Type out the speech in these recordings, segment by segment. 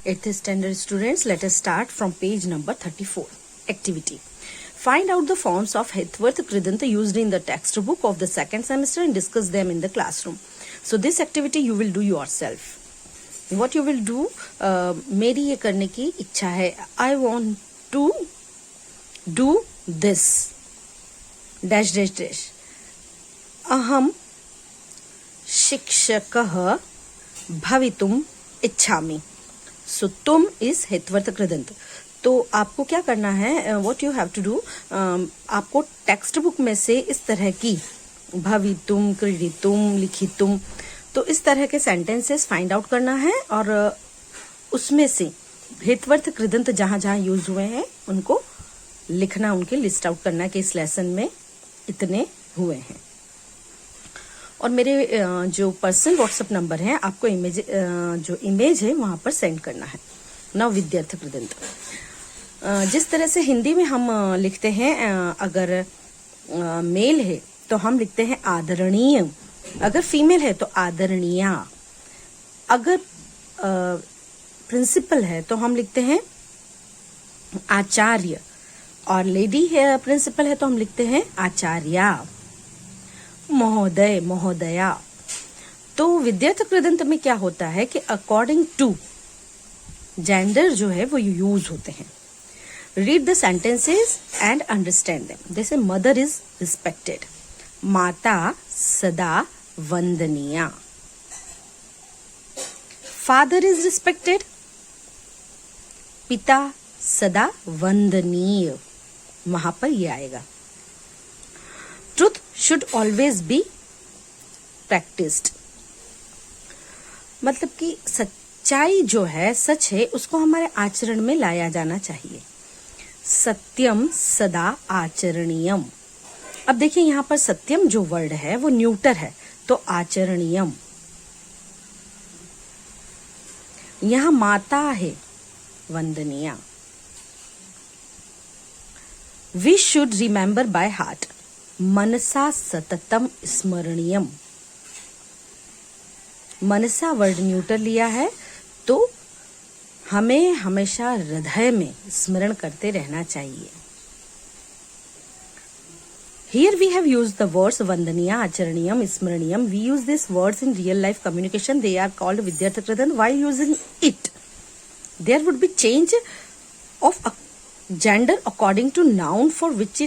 8th standard students, let us start from page number 34. Activity. Find out the forms of Hetworth Kridant used in the textbook of the second semester and discuss them in the classroom. So this activity you will do yourself. What you will do, मेरी ये करने की इच्छा है. I want to do this. Dash dash dash. अहम शिक्षकः भवितुम् इच्छामि. सो तुम इज हेतवर्थ कृदंत. तो आपको क्या करना है, what you have to do, आपको टेक्स्ट बुक में से इस तरह की भवितुम, क्रीडितुम, लिखितुम, तो इस तरह के सेंटेंसेस फाइंड आउट करना है और उसमें से हेतवर्थ कृदंत जहां जहां यूज हुए हैं उनको लिखना, उनके लिस्ट आउट करना कि इस लेसन में इतने हुए हैं. और मेरे जो पर्सनल व्हाट्सएप नंबर है, आपको जो इमेज है वहां पर सेंड करना है. नाउ विद्यार्थ कृदंत. जिस तरह से हिंदी में हम लिखते हैं, अगर मेल है तो हम लिखते हैं आदरणीय, अगर फीमेल है तो आदरणीया, अगर प्रिंसिपल है तो हम लिखते हैं आचार्य, और लेडी है प्रिंसिपल है तो हम लिखते हैं आचार्या, महोदय, महोदया. तो विद्यार्थ कृदंत में क्या होता है कि अकॉर्डिंग टू जेंडर जो है वो यूज होते हैं. Read the sentences and understand them. जैसे मदर इज रिस्पेक्टेड, माता सदा वंदनीया. फादर इज रिस्पेक्टेड, पिता सदा वंदनीय. वहां पर ये आएगा. Truth should always be practised. मतलब कि सच्चाई जो है, सच है, उसको हमारे आचरण में लाया जाना चाहिए. सत्यम सदा आचरणीयम. अब देखिए यहाँ पर सत्यम जो वर्ड है वो न्यूटर है, तो आचरणीयम. यहाँ माता है वंदनीया. We should remember by heart, मनसा सततम स्मरणीयम. मनसा वर्ड न्यूटर लिया है, तो हमें हमेशा हृदय में स्मरण करते रहना चाहिए. Here we have used the words Vandaniya, Acharaniyam, Smaraniyam. We use these words in real life communication. They are called Vidyarth Kridant. While using it, there would be change of gender according to noun for which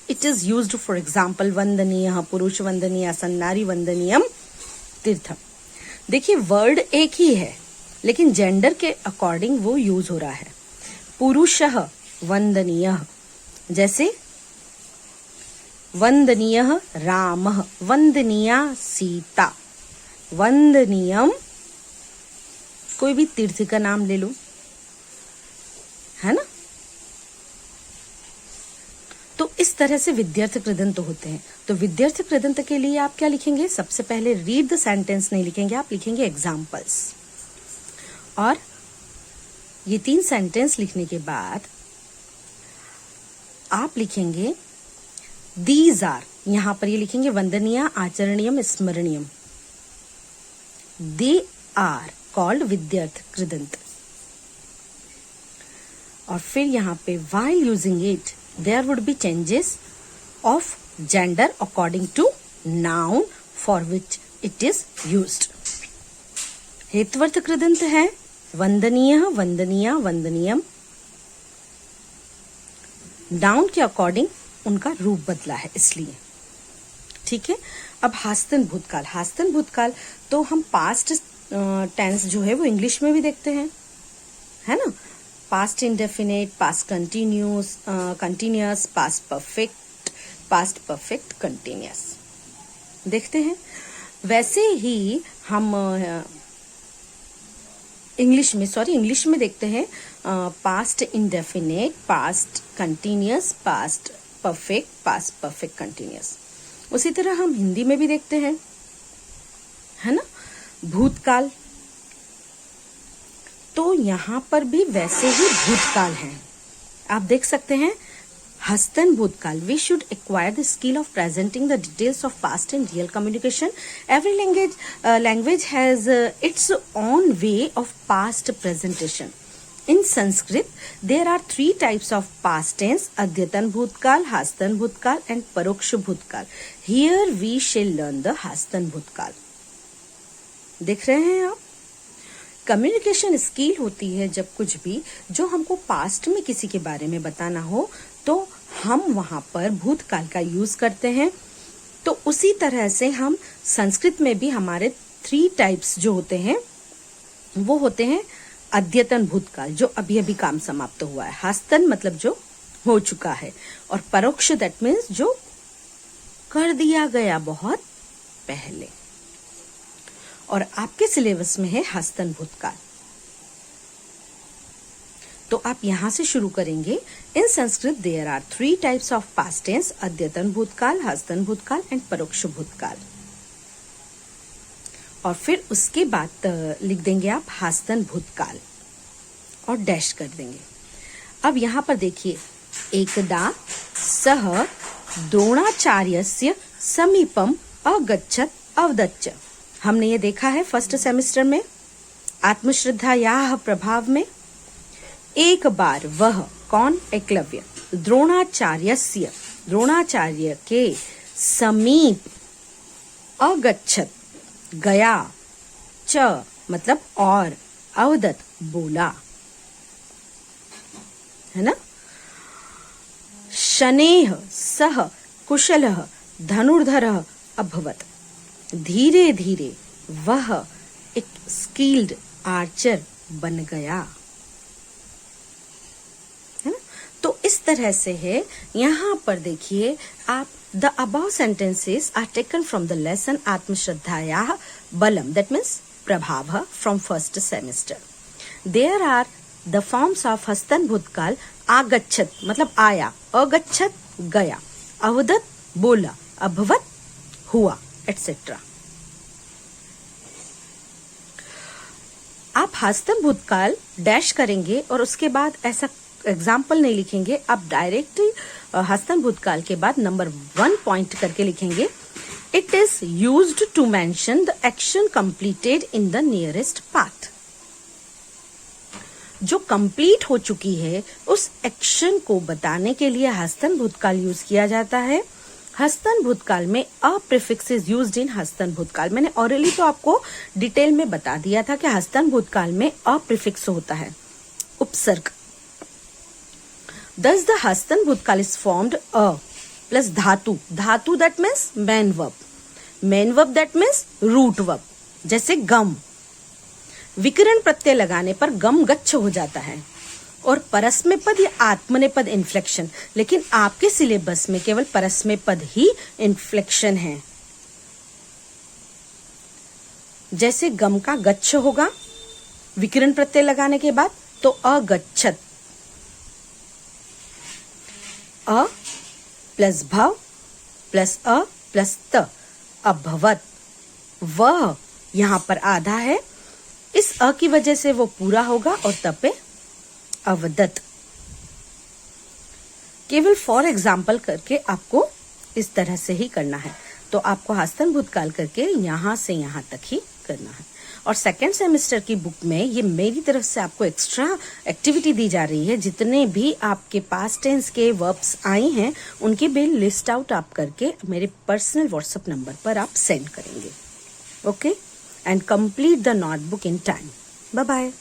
it is used. For example, Vandaniya, Purush Vandaniya, Sannari Vandaniyam, Theertham. देखिए word एक ही है लेकिन gender के according वो use हो रहा है. पुरुषः वंदनीयः, जैसे वंदनीयः रामः, वंदनीया सीता, वंदनीयम कोई भी तीर्थ का नाम ले लो, है ना. तो इस तरह से विद्यार्थ कृदंत होते हैं. तो विद्यार्थ कृदंत के लिए आप क्या लिखेंगे, सबसे पहले रीड द सेंटेंस नहीं लिखेंगे, आप लिखेंगे एग्जाम्पल्स. और ये 3 सेंटेंस लिखने के बाद आप लिखेंगे दीज आर. यहां पर ये लिखेंगे वंदनीय, आचरणीयम, स्मरणीयम. They are called विद्यार्थ कृदंत. और फिर यहां पे while using it there would be changes of gender according to noun for which it is used. हेतवर्थ कृदंत है वंदनीय, वंदनीया, वंदनीयम. नाउन के अकॉर्डिंग उनका रूप बदला है इसलिए. ठीक है. अब हास्तन भूतकाल. हास्तन भूतकाल तो हम पास्ट टेंस जो है वो इंग्लिश में भी देखते हैं, है ना. Past indefinite, past continuous, continuous, past perfect continuous देखते हैं. वैसे ही हम इंग्लिश में देखते हैं past indefinite, past continuous, past perfect continuous. उसी तरह हम हिंदी में भी देखते हैं, है ना, भूतकाल. तो यहां पर भी वैसे ही भूतकाल हैं. आप देख सकते हैं Hastan Bhutkal, we should acquire the skill of presenting the details of past and real communication. Every language has its own way of past presentation. In Sanskrit, there are 3 types of past tense: Adyatan Bhutkal, Hastan Bhutkal and Paroksha Bhutkal. Here we shall learn the Hastan Bhutkal. देख रहे हैं आप, communication skill होती है जब कुछ भी जो हमको पास्ट में किसी के बारे में बताना हो तो हम वहां पर भूतकाल का यूज करते हैं। तो उसी तरह से हम संस्कृत में भी हमारे 3 टाइप्स जो होते हैं वो होते हैं अद्यतन भूतकाल जो अभी अभी काम समाप्त हुआ है, हास्तन मतलब जो हो चुका है, और परोक्ष दैट मीन्स जो कर दिया गया बहुत पहले। और आपके सिलेबस में है हास्तन भूतकाल, तो आप यहां से शुरू करेंगे। In Sanskrit there are 3 types of past tense: अद्यतन भूतकाल, हास्तन भूतकाल एंड परोक्ष भूतकाल। और फिर उसके बाद लिख देंगे आप हास्तन भूतकाल और डैश कर देंगे। अब यहां पर देखिए, एकदा सह द्रोणाचार्यस्य समीपम अगच्छत अवदच्च। हमने ये देखा है फर्स्ट सेमेस्टर में आत्मश्रद्धायाः प्रभाव में। एक बार वह, कौन? एकलव्य, द्रोणाचार्यस्य, द्रोणाचार्य के समीप, अगच्छत गया, च मतलब और, अवदत बोला, है ना। शनेः सह कुशलः धनुर्धरः अभवत्। धीरे धीरे वह एक स्किल्ड आर्चर बन गया, है ना। तो इस तरह से है। यहां पर देखिए आप, the above sentences are taken from the lesson आत्मश्रद्धायाः बलम, that means प्रभावः, from first semester. There are the forms of हस्तन भूतकाल: आगच्छत मतलब आया, अगच्छत गया, अवदत बोला, अभवत हुआ, etc. आप हस्तन भूतकाल डैश करेंगे और उसके बाद ऐसा एग्जाम्पल नहीं लिखेंगे, आप डायरेक्ट हस्तन भूतकाल के बाद नंबर 1 पॉइंट करके लिखेंगे। It is used to mention the action completed in the nearest path. जो कंप्लीट हो चुकी है उस एक्शन को बताने के लिए हस्तन भूतकाल यूज किया जाता है। हस्तन भूतकाल में a prefix is used in हस्तन भूतकाल। मैंने ऑरली तो आपको डिटेल में बता दिया था कि हस्तन भूतकाल में अ प्रीफिक्स होता है, उपसर्ग। Thus the Hastan Bhutkal is formed a plus dhatu. Dhatu that means main verb. Main verb that means root verb. जैसे गम, विकरण प्रत्यय लगाने पर गम गच्छ हो जाता है। और परस्मैपद या आत्मनेपद इन्फ्लेक्शन, लेकिन आपके सिलेबस में केवल परस्मैपद ही इन्फ्लेक्शन है। जैसे गम का गच्छ होगा विकरण प्रत्यय लगाने के बाद तो अगच्छत, अ प्लस भव प्लस अ प्लस त, अभवत। वह यहां पर आधा है, इस अ की वजह से वो पूरा होगा और त पे अवदत। केवल फॉर एग्जाम्पल करके आपको इस तरह से ही करना है। तो आपको हस्तन भूतकाल करके यहां से यहां तक ही करना है। और सेकेंड सेमेस्टर की बुक में ये मेरी तरफ से आपको एक्स्ट्रा एक्टिविटी दी जा रही है। जितने भी आपके पास्ट टेंस के वर्ब्स आई हैं उनकी भी लिस्ट आउट आप करके मेरे पर्सनल व्हाट्सएप नंबर पर आप सेंड करेंगे। Okay, and complete the notebook in time. Bye bye.